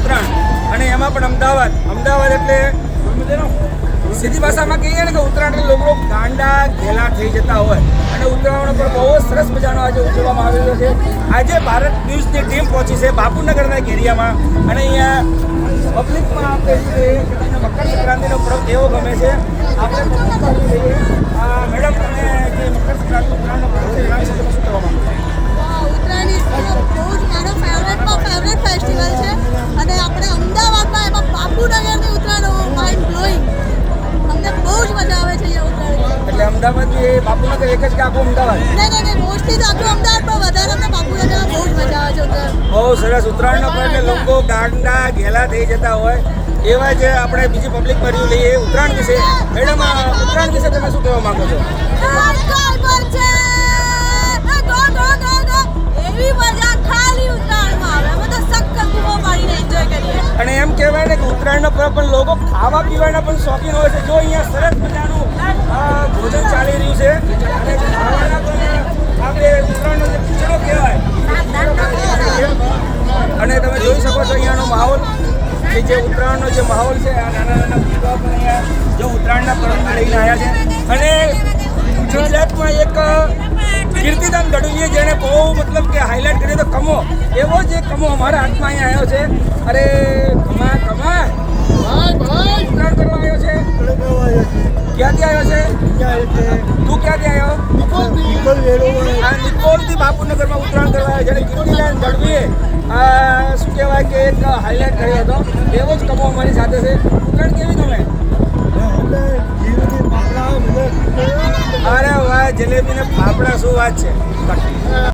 ઉત્તરાયણ અને એમાં પણ અમદાવાદ એટલે સીધી ભાષામાં કહીએ ને કે ઉત્તરાયણ એટલે લોકો ગાંડા ઘેલા થઈ જતા હોય અને ઉત્તરાયણ પર બહુ સરસ મજાનો આજે ઉજવવામાં આવેલો છે. આજે ભારત ન્યૂઝની ટીમ પહોંચી છે બાપુનગરના એક એરિયામાં અને અહીંયા પબ્લિકમાં આપણે મકર સંક્રાંતિનો પર્વ કેવો ગમે છે આપણે મેડમ તમે જે મકર સંક્રાંતિ ઉત્તરાયણનો પર્વ છે એના વિશે તમે શું કહેવા માંગો છો? ઉત્તરાયણ બહુ જ મારો ફેવરેટ ફેસ્ટિવલ છે અને આપણે અમદાવાદમાં એમાં બાપુનગરની ઉત્તરાયણ માઇન્ડ બ્લોઈંગ અમને બહુ જ મજા આવે છે અહીંયા ઉત્તરાયણ. એટલે અમદાવાદથી બાપુનગર એક જ કે આખું અમદાવાદ? નહીં મોસ્ટલી તો આખું અમદાવાદ પણ વધારે અમને બાપુનગરમાં બહુ જ મજા આવે છે ઉત્તરાયણ. બહુ સરસ ઉત્તરાયણનો પર્વ એટલે લોકો ગાંડા ઘેલા થઈ જતા હોય એવા જ આપણે બીજી પબ્લિક ભર્યું લઈએ ઉત્તરાયણ વિશે. મેડમ ઉત્તરાયણ વિશે તમે શું કહેવા માંગો છો? એવી મજા ખાલી ઉત્તરાયણમાં આવે અમે તો સખત કૂવો પાડીને એન્જોય કરીએ. અને એમ કહેવાય ને કે ઉત્તરાયણનો પર્વ પણ લોકો ખાવા પીવાના પણ શોખીન હોય છે. જો અહીંયા સરસ મજાનું ભોજન ચાલી રહ્યું છે અને ખાવાના પણ આપણે ઉત્તરાયણનો જે ખીચડો કહેવાય અને તમે જોઈ શકો છો અહીંયાનો માહોલ કે જે ઉત્તરાયણનો જે માહોલ છે આ નાના ભૂલકાઓ પણ અહીંયા જો ઉત્તરાયણના પર્વને લઈને આવ્યા છે. અને ગુજરાતમાં એક કીર્તિદાન ગઢવીએ જેણે બહુ મતલબ કે હાઇલાઇટ કર્યો તો કમો એવો જ એક કમો અમારા હાથમાં અહીંયા આવ્યો છે. અરે કમા ઉત્તરાયણ કરવા આવ્યો છે? ક્યાંથી આવ્યો છે? તું ક્યાંથી આવ્યો? નિકોલથી બાપુનગરમાં ઉત્તરાયણ કરવા આવ્યો જેને કીર્તિદાન ગઢવીએ શું કહેવાય કે એક હાઇલાઇટ કર્યો હતો એવો જ કમો અમારી સાથે છે. ઉત્તરાયણ કેવી તમે? અરે વાહ જલેબી ને ફાફડા શું વાત છે.